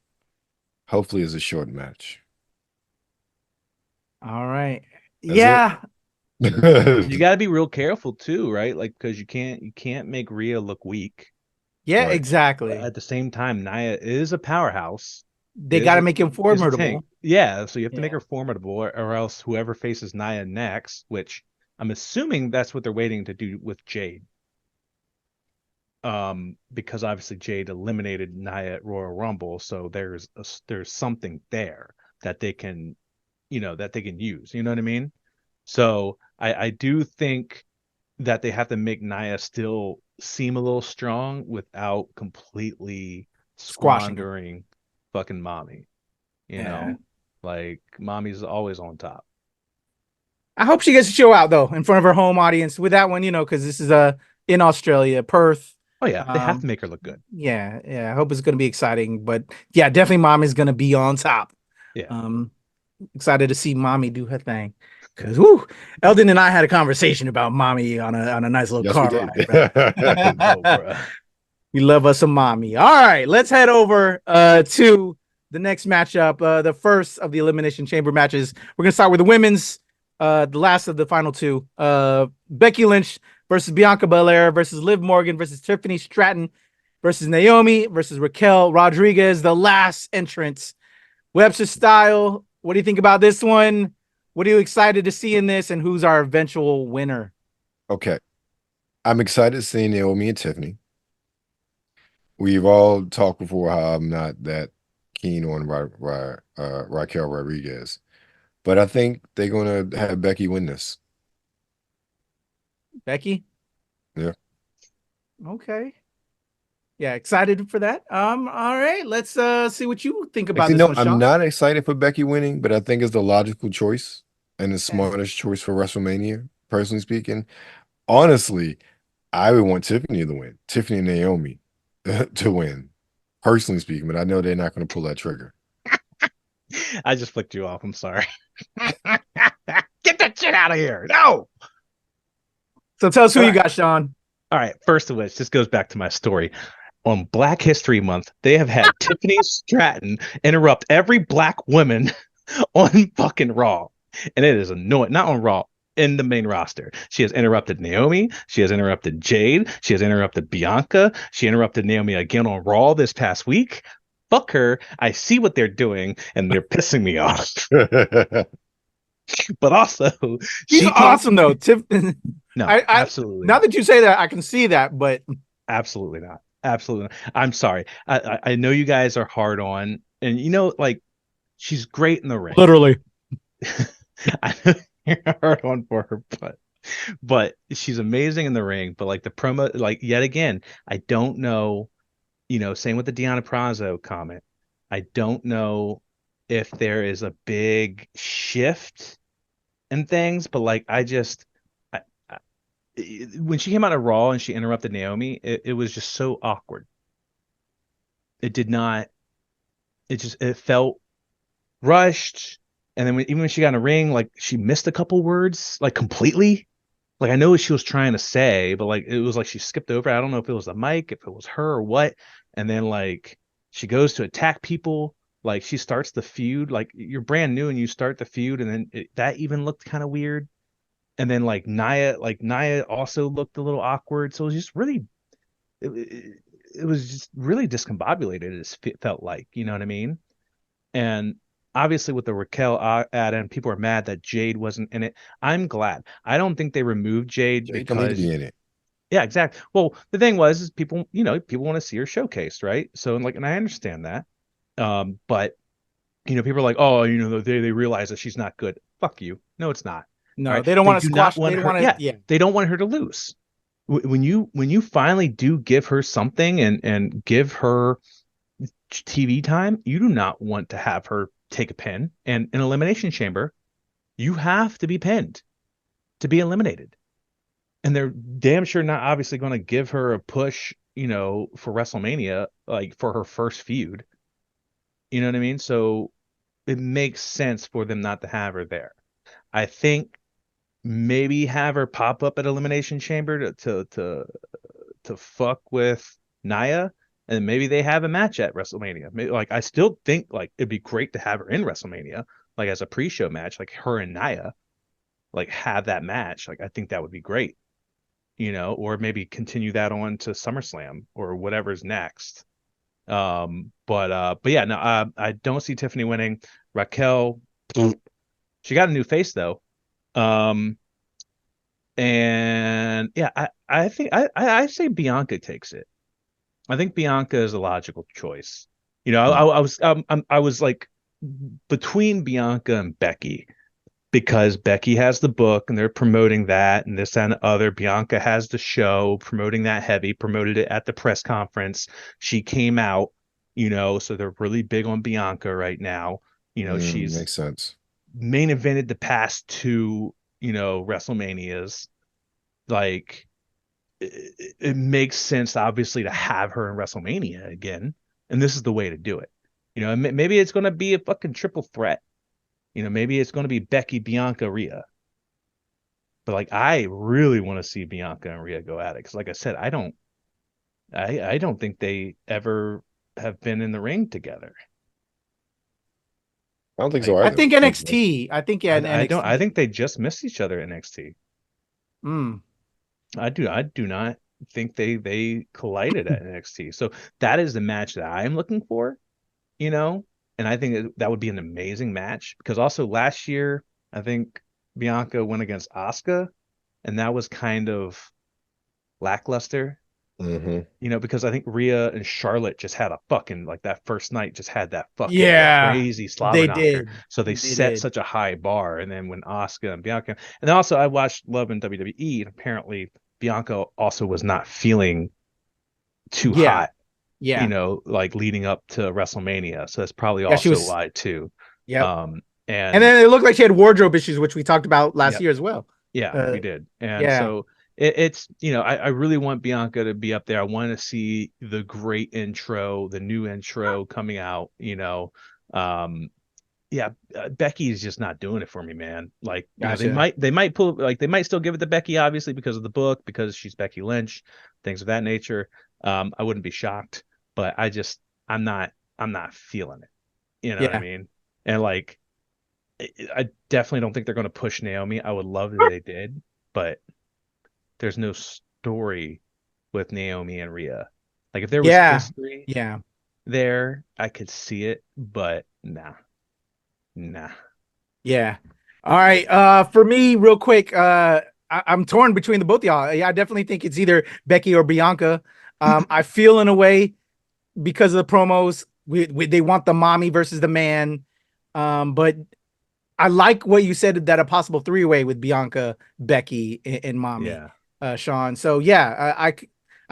Hopefully it's a short match. All right. That's yeah. You got to be real careful too, right? Like, because you can't make Rhea look weak. Yeah, Right. exactly. But at the same time, Nia is a powerhouse. They got to make him formidable. Yeah, so you have to make her formidable, or else whoever faces Nia next, which I'm assuming that's what they're waiting to do with Jade. Because obviously Jade eliminated Nia at Royal Rumble, so there's something there that they can, use. You know what I mean? So I do think that they have to make Nia still seem a little strong without completely squandering fucking mommy. You know, like mommy's always on top. I hope she gets to show out though in front of her home audience with that one, because this is in Australia, Perth. Oh yeah, they have to make her look good. Yeah. I hope it's going to be exciting, but yeah, definitely mommy's going to be on top. Yeah. Excited to see mommy do her thing. Because Eldon and I had a conversation about mommy on a nice little car ride. We love us some mommy. All right, let's head over to the next matchup, the first of the Elimination Chamber matches. We're gonna start with the women's, the last of the final two. Becky Lynch versus Bianca Belair versus Liv Morgan versus Tiffany Stratton versus Naomi versus Raquel Rodriguez, the last entrance. Webster Style, what do you think about this one? What are you excited to see in this, and who's our eventual winner? Okay. I'm excited to see Naomi and Tiffany. We've all talked before how I'm not that keen on Raquel Rodriguez. But I think they're going to have Becky win this. Becky? Yeah. Okay. Yeah, excited for that. All right, let's see what you think about Actually, this no, one, I'm Sean. not excited for Becky winning, but I think it's the logical choice and the smartest choice for WrestleMania, personally speaking. Honestly, I would want Tiffany to win, Tiffany and Naomi to win, personally speaking, but I know they're not going to pull that trigger. I just flicked you off. I'm sorry. Get that shit out of here. No. So tell us who you got, Sean. All right. First of which, this goes back to my story. On Black History Month, they have had Tiffany Stratton interrupt every black woman on fucking Raw. And it is annoying. Not on Raw, in the main roster. She has interrupted Naomi. She has interrupted Jade. She has interrupted Bianca. She interrupted Naomi again on Raw this past week. Fuck her. I see what they're doing, and they're pissing me off. But also, she's awesome, though. No, absolutely. Now that you say that, I can see that, but absolutely not. Absolutely not. I'm sorry. I know you guys are hard on, and you know, like, she's great in the ring. Literally. I know you're hard on for her, but she's amazing in the ring. But like the promo, like yet again, I don't know. You know, same with the Deonna Purrazzo comment. I don't know if there is a big shift in things, but like when she came out of Raw and she interrupted Naomi, it was just so awkward. It did not. It felt rushed. And then even when she got in a ring, like she missed a couple words, like completely. Like I know what she was trying to say, but like it was like she skipped over. I don't know if it was the mic, if it was her or what. And then like she goes to attack people. Like she starts the feud. Like you're brand new and you start the feud, and then that even looked kind of weird. And then like Nia also looked a little awkward. So it was just really, it was just really discombobulated. It felt like, you know what I mean? And obviously with the Raquel ad, and people are mad that Jade wasn't in it. I'm glad. I don't think they removed Jade because don't need to be in it. Yeah, exactly. Well, the thing is people want to see her showcased, right? So and I understand that. But people are like, oh, they realize that she's not good. Fuck you. No, it's not. No, right? They don't want to squash. They don't want to. Yeah, they don't want her to lose. When you finally do give her something and give her TV time, you do not want to have her take a pin. And in Elimination Chamber, you have to be pinned to be eliminated. And they're damn sure not obviously going to give her a push, for WrestleMania, like for her first feud. You know what I mean? So it makes sense for them not to have her there. I think maybe have her pop up at Elimination Chamber to fuck with Nia, and maybe they have a match at WrestleMania. Maybe, like I still think like it'd be great to have her in WrestleMania, like as a pre-show match, like her and Nia, like have that match. Like I think that would be great, or maybe continue that on to SummerSlam or whatever's next. But yeah, no, I don't see Tiffany winning. Raquel, she got a new face though. And yeah, I think I say Bianca takes it. I think Bianca is a logical choice. I was like between Bianca and Becky, because Becky has the book and they're promoting that and this and the other. Bianca has the show, promoting that heavy, promoted it at the press conference. She came out, so they're really big on Bianca right now. She's makes sense. Main evented the past two, WrestleManias. Like it makes sense, obviously, to have her in WrestleMania again. And this is the way to do it. Maybe it's going to be a fucking triple threat. Maybe it's going to be Becky, Bianca, Rhea. But like, I really want to see Bianca and Rhea go at it. Because like I said, I don't think they ever have been in the ring together. I don't think so either. I think NXT. I think NXT. I think they just missed each other at NXT. I do not think they collided at NXT. So that is the match that I'm looking for, and I think that would be an amazing match, because also last year, I think Bianca went against Asuka, and that was kind of lackluster. You know, because I think Rhea and Charlotte just had a fucking, like, that first night just had that fucking crazy slobber they knocker. did. So they set such a high bar. And then when Asuka and Bianca, and then also I watched Love in WWE, and apparently Bianca also was not feeling too hot, you know, like leading up to WrestleMania. So that's probably also why too. Yeah. And then it looked like she had wardrobe issues, which we talked about last year as well. Yeah, we did. And so it's, you know, I really want Bianca to be up there. I want to see the great intro, the new intro coming out, you know. Becky is just not doing it for me, man. Like, you know, they might pull, like, they might still give it to Becky, obviously, because of the book, because she's Becky Lynch, things of that nature. I wouldn't be shocked, but I'm not feeling it. You know what I mean? And like, I definitely don't think they're going to push Naomi. I would love that they did, but there's no story with Naomi and Rhea. Like, if there was history there, I could see it, but nah. Yeah. All right. For me, real quick, I'm torn between the both of y'all. Yeah, I definitely think it's either Becky or Bianca. I feel in a way, because of the promos, they want the mommy versus the man. But I like what you said, that a possible 3-way with Bianca, Becky, and mommy, Sean. So I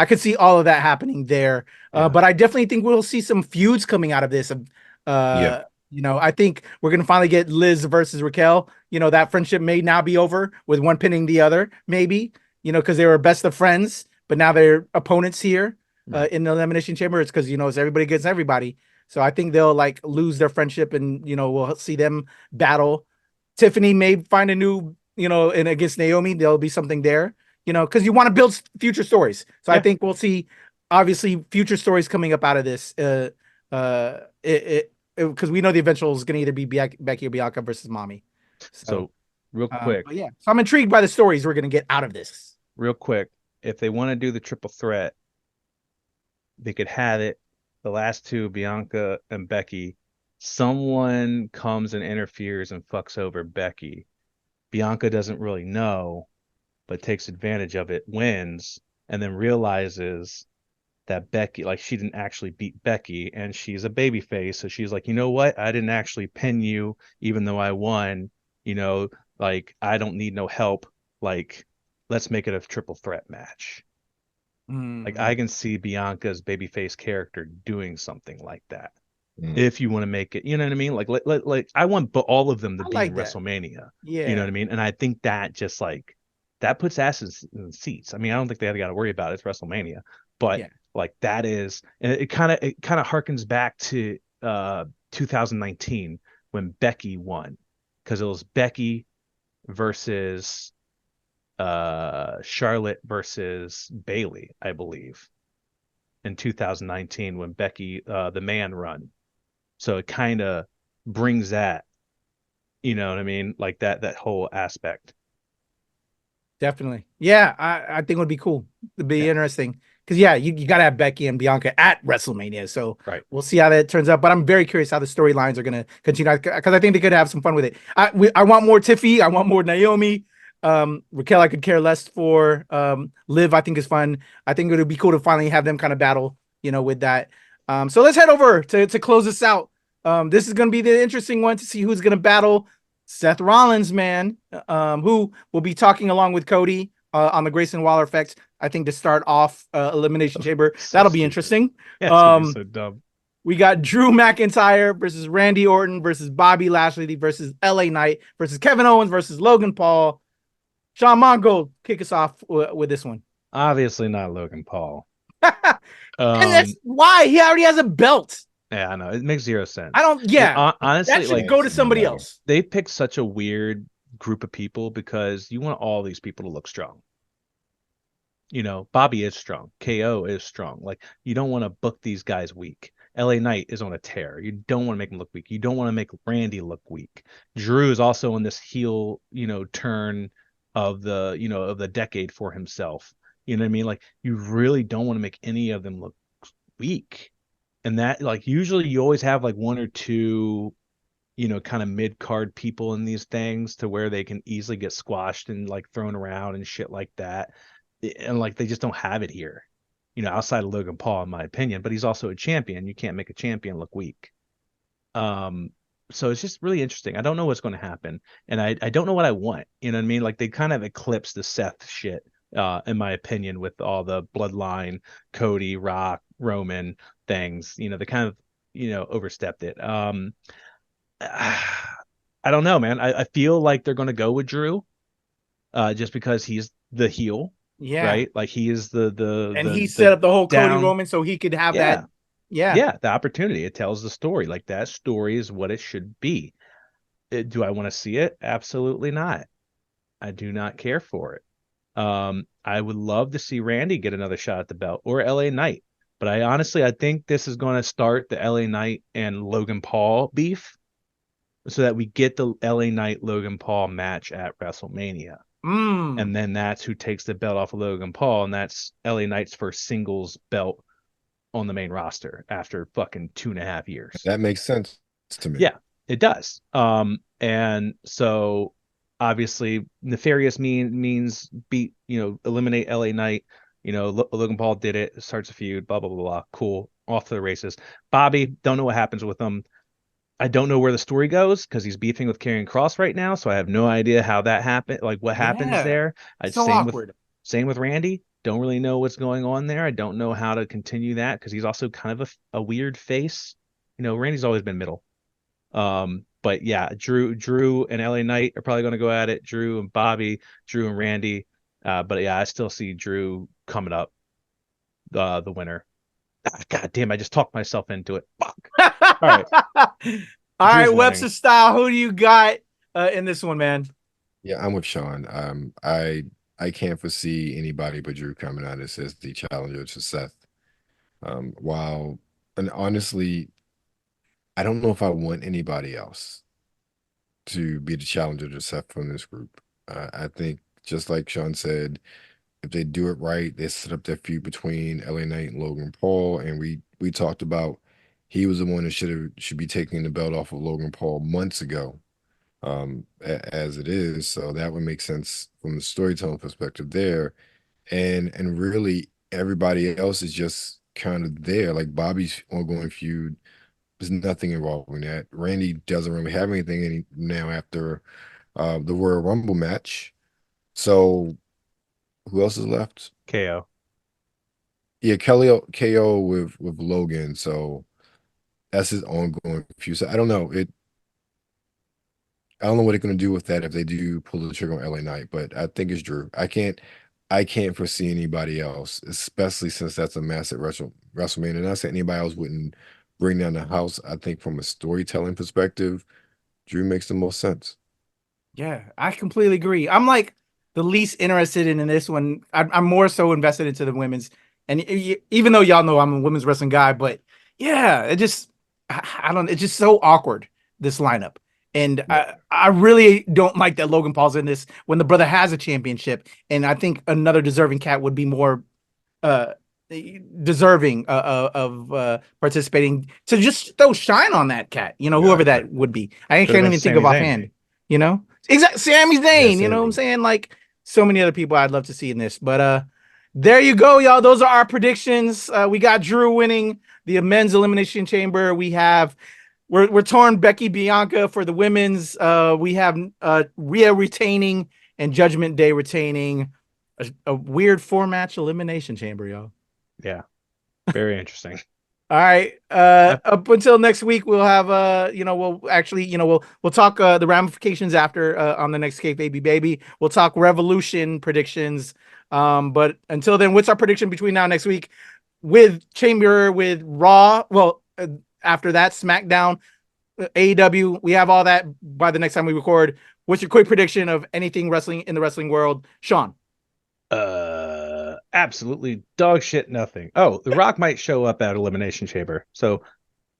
could see all of that happening there. But I definitely think we'll see some feuds coming out of this. You know, I think we're going to finally get Liz versus Raquel. You know, that friendship may now be over, with one pinning the other, maybe, you know, because they were best of friends, but now they're opponents here in the Elimination Chamber. It's because, you know, it's everybody against everybody. So I think they'll like lose their friendship, and, you know, we'll see them battle. Tiffany may find a new, you know, and against Naomi, there'll be something there, you know, because you want to build future stories. So I think we'll see, obviously, future stories coming up out of this. Because we know the eventual is going to either be Becky or Bianca versus mommy. So real quick. So I'm intrigued by the stories we're going to get out of this. Real quick. If they want to do the triple threat, they could have it. The last two, Bianca and Becky, someone comes and interferes and fucks over Becky. Bianca doesn't really know, but takes advantage of it, wins, and then realizes that Becky, like, she didn't actually beat Becky, and she's a babyface. So she's like, you know what? I didn't actually pin you, even though I won. You know, like, I don't need no help. Like, let's make it a triple threat match. Like, I can see Bianca's babyface character doing something like that. If you want to make it, you know what I mean? Like I want all of them to be in WrestleMania. Yeah. You know what I mean? And I think that just, like, that puts asses in the seats. I mean, I don't think they got to worry about it. It's WrestleMania. But like, that is, and it kind of harkens back to 2019 when Becky won, because it was Becky versus Charlotte versus Bailey, I believe, in 2019 when Becky the man run. So it kind of brings that, you know what I mean, like that whole aspect. Definitely. Yeah, I think it would be cool. It'd be interesting. Because, you got to have Becky and Bianca at WrestleMania. So we'll see how that turns out. But I'm very curious how the storylines are going to continue, because I think they could have some fun with it. I want more Tiffy. I want more Naomi. Raquel, I could care less for. Liv, I think, is fun. I think it would be cool to finally have them kind of battle, you know, with that. So let's head over to close this out. This is going to be the interesting one to see who's going to battle Seth Rollins, man, who will be talking along with Cody on the Grayson Waller effect, I think, to start off Elimination Chamber. That'll be interesting. So dumb. We got Drew McIntyre versus Randy Orton versus Bobby Lashley versus LA Knight versus Kevin Owens versus Logan Paul. Sean Mongo, kick us off with this one. Obviously not Logan Paul. And that's why he already has a belt. Yeah, I know. It makes zero sense. I don't. Yeah, honestly, that should go to somebody else. They picked such a weird group of people because you want all these people to look strong. You know, Bobby is strong. KO is strong. Like, you don't want to book these guys weak. LA Knight is on a tear. You don't want to make him look weak. You don't want to make Randy look weak. Drew is also on this heel, you know, turn of the, you know, of the decade for himself. You know what I mean? Like, you really don't want to make any of them look weak. And that, like, usually you always have like one or two, you know, kind of mid-card people in these things to where they can easily get squashed and like thrown around and shit like that. And like, they just don't have it here. outside of Logan Paul, in my opinion, but he's also a champion. You can't make a champion look weak. So it's just really interesting. I don't know what's going to happen, and I don't know what I want. You know what I mean? Like, they kind of eclipsed the Seth shit, in my opinion, with all the bloodline, Cody, Rock, Roman things. They kind of overstepped it. I don't know, man. I feel like they're going to go with Drew, just because he's the heel, right? Like, he is and he set up the whole Cody Roman so he could have that. Yeah, the opportunity. It tells the story. Like, that story is what it should be. Do I want to see it? Absolutely not. I do not care for it. I would love to see Randy get another shot at the belt, or LA Knight. But I think this is going to start the LA Knight and Logan Paul beef, so that we get the LA Knight Logan Paul match at WrestleMania. And then that's who takes the belt off of Logan Paul, and that's LA Knight's first singles belt on the main roster after fucking 2.5 years. That makes sense to me. Yeah, it does. And so obviously nefarious means beat, eliminate LA Knight. Logan Paul did it, starts a feud, blah, blah, blah, blah. Cool. Off to the races. Bobby, don't know what happens with him. I don't know where the story goes because he's beefing with Karrion Kross right now. So I have no idea how that happened. Like, what happens there. Awkward. Same with Randy. Don't really know what's going on there. I don't know how to continue that because he's also kind of a weird face. Randy's always been middle. But yeah, Drew and LA Knight are probably going to go at it. Drew and Bobby, Drew and Randy. But yeah, I still see Drew coming up, the winner. God damn, I just talked myself into it. Fuck. All right. All right, Webster Style, who do you got in this one, man? Yeah, I'm with Sean. I can't foresee anybody but Drew coming out as the challenger to Seth. And honestly, I don't know if I want anybody else to be the challenger to Seth from this group. I think, just like Sean said, if they do it right, they set up that feud between LA Knight and Logan Paul, and we talked about he was the one that should be taking the belt off of Logan Paul months ago, as it is. So that would make sense from the storytelling perspective there, and really everybody else is just kind of there. Like, Bobby's ongoing feud, there's nothing involving that. Randy doesn't really have anything now after the Royal Rumble match. So who else is left? KO. Yeah, KO with Logan. So that's his ongoing feud. So I don't know. I don't know what they're gonna do with that if they do pull the trigger on LA Knight, but I think it's Drew. I can't foresee anybody else, especially since that's a massive WrestleMania. Not saying anybody else wouldn't bring down the house. I think from a storytelling perspective, Drew makes the most sense. Yeah, I completely agree. I'm like the least interested in this one. I'm more so invested into the women's, and even though y'all know I'm a women's wrestling guy, but yeah, I don't. It's just so awkward, this lineup. And yeah. I really don't like that Logan Paul's in this when the brother has a championship. And I think another deserving cat would be more deserving of participating, to just throw shine on that cat, whoever that would be. I can't even think of offhand, Exactly, Sami Zayn, you know what I'm saying? Like, so many other people I'd love to see in this. But there you go, y'all. Those are our predictions. We got Drew winning the men's elimination chamber. We're torn Becky Bianca for the women's. We have Rhea retaining and Judgment Day retaining. A weird 4-match elimination chamber, y'all. Yeah, very interesting. All right. Up until next week, we'll have we'll talk the ramifications after on the next KayFabeyBaby. We'll talk Revolution predictions. But until then, what's our prediction between now and next week with Chamber, with Raw? Well, after that, SmackDown, AEW, we have all that by the next time we record. What's your quick prediction of anything wrestling in the wrestling world, Sean? Absolutely dog shit nothing. Oh, The Rock might show up at Elimination Chamber. So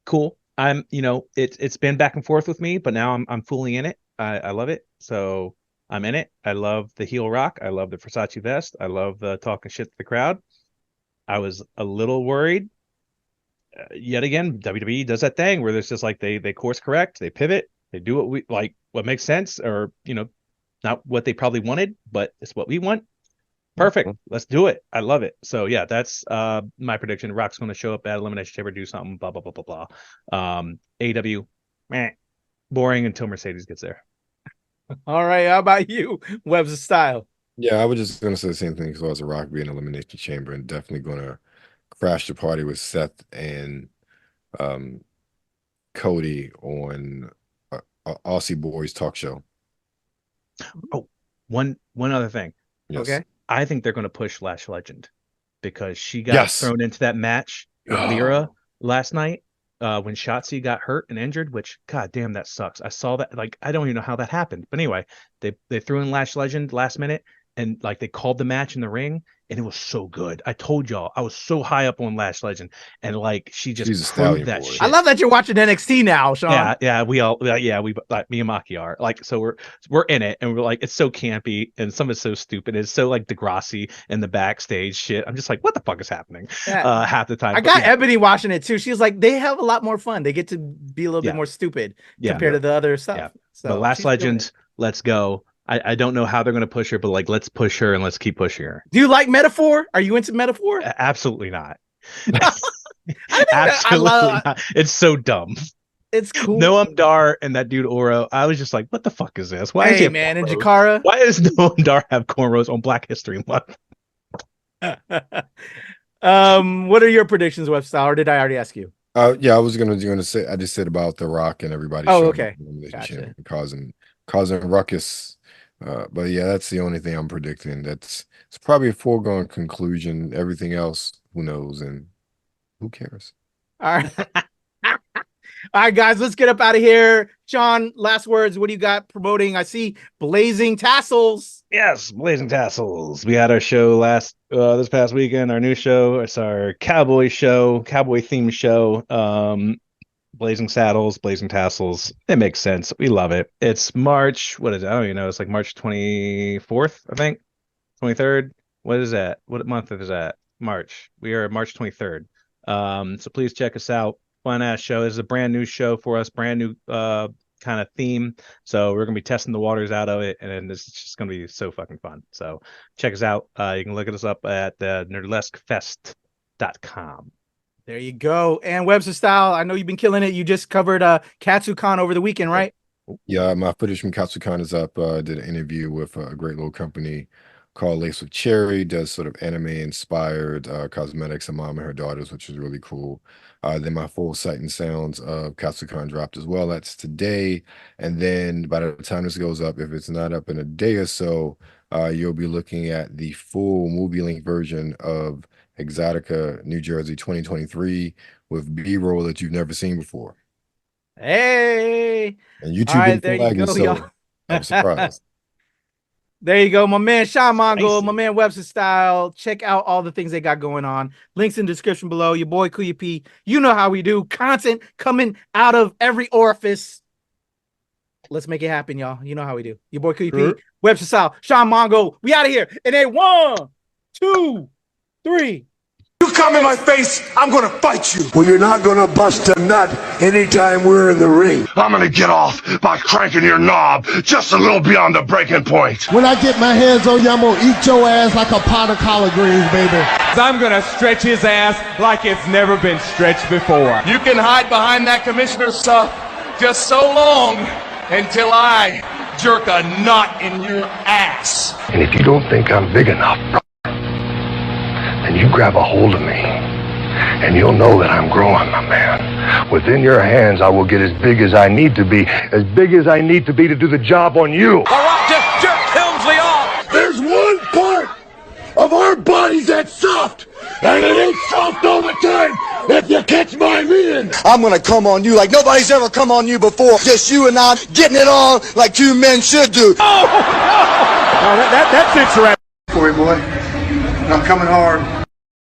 cool. I'm, it's been back and forth with me, but now I'm fully in it. I love it. So I'm in it. I love the heel Rock. I love the Versace vest. I love the talking shit to the crowd. I was a little worried. Yet again, WWE does that thing where there's just like they course correct, they pivot, they do what makes sense, or not what they probably wanted, but it's what we want. Perfect. Let's do it. I love it. So yeah, that's my prediction. Rock's going to show up at Elimination Chamber, do something, blah blah blah blah blah. AW, boring until Mercedes gets there. All right, how about you, Webs of Style? Yeah, I was just going to say the same thing as far as the Rock being Elimination Chamber, and definitely going to crash the party with Seth and Cody on Aussie Boys Talk Show. Oh, one other thing. Yes. Okay. I think they're going to push Lash Legend because she got thrown into that match with Lyra last night when Shotzi got hurt and injured, which, god damn, that sucks. I saw that. Like, I don't even know how that happened. But anyway, they threw in Lash Legend last minute, and like they called the match in the ring, and it was so good. I told y'all I was so high up on Lash Legend, and like she just proved that shit. I love that you're watching NXT now, Sean. Yeah, we like me and Maki are like, so we're in it, and we're like, it's so campy, and some of it's so stupid. It's so like Degrassi in the backstage shit. I'm just like, what the fuck is happening? Yeah. Half the time. I got Ebony watching it too. She was like, they have a lot more fun. They get to be a little bit more stupid compared to the other stuff. Yeah. So but Lash Legend, let's go. I don't know how they're going to push her, but like, let's push her and let's keep pushing her. Do you like Metaphor? Are you into Metaphor? Absolutely not. Absolutely not. It's so dumb. It's cool. Noam Dar and that dude Oro. I was just like, what the fuck is this? Why is and Jakara? Why does Noam Dar have cornrows on Black History Month? What are your predictions, Web Style? Or did I already ask you? Yeah, I was gonna say. I just said about The Rock and everybody. Oh, okay. Gotcha. Causing ruckus. But yeah, that's the only thing I'm predicting. It's probably a foregone conclusion. Everything else, who knows, and who cares? All right. All right, guys, let's get up out of here. Sean, last words. What do you got promoting? I see Blazing Tassels. Yes, Blazing Tassels. We had our show this past weekend. Our new show. It's our cowboy themed show. Blazing Saddles, Blazing Tassels. It makes sense. We love it. It's March. What is it? I don't even know. It's like March 24th, I think. 23rd. What is that? What month is that? March. We are March 23rd. So please check us out. Fun ass show. This is a brand new show for us. Brand new kind of theme. So we're gonna be testing the waters out of it, and it's just gonna be so fucking fun. So check us out. You can look us up at nerdleskfest.com. There you go. And Webs of Style, I know you've been killing it. You just covered KatsuCon over the weekend, right? Yeah, my footage from KatsuCon is up. I did an interview with a great little company called Lace with Cherry, does sort of anime-inspired cosmetics of mom and her daughters, which is really cool. Then my full sight and sounds of KatsuCon dropped as well. That's today. And then by the time this goes up, if it's not up in a day or so, you'll be looking at the full movie-length version of Exotica New Jersey 2023 with B-roll that you've never seen before. Hey! And YouTube been flagging, so I'm surprised. There you go, my man Sean Mongo, my man Webster Style. Check out all the things they got going on. Links in the description below. Your boy Kuya P. You know how we do. Content coming out of every orifice. Let's make it happen, y'all. You know how we do. Your boy Kuya P. Webster Style. Sean Mongo. We out of here. And a 1, 2, 3. You come in my face, I'm gonna fight you. Well, you're not gonna bust a nut anytime we're in the ring. I'm gonna get off by cranking your knob just a little beyond the breaking point. When I get my hands on you, I'm gonna eat your ass like a pot of collard greens, baby. I'm gonna stretch his ass like it's never been stretched before. You can hide behind that commissioner stuff just so long until I jerk a knot in your ass. And if you don't think I'm big enough, and you grab a hold of me, and you'll know that I'm growing, my man. Within your hands, I will get as big as I need to be to do the job on you. All right, just jerk Helmsley off. There's one part of our bodies that's soft, and it ain't soft all the time, if you catch my meaning. I'm gonna come on you like nobody's ever come on you before. Just you and I getting it on like two men should do. Oh, no, that fits right. Boy, I'm coming hard.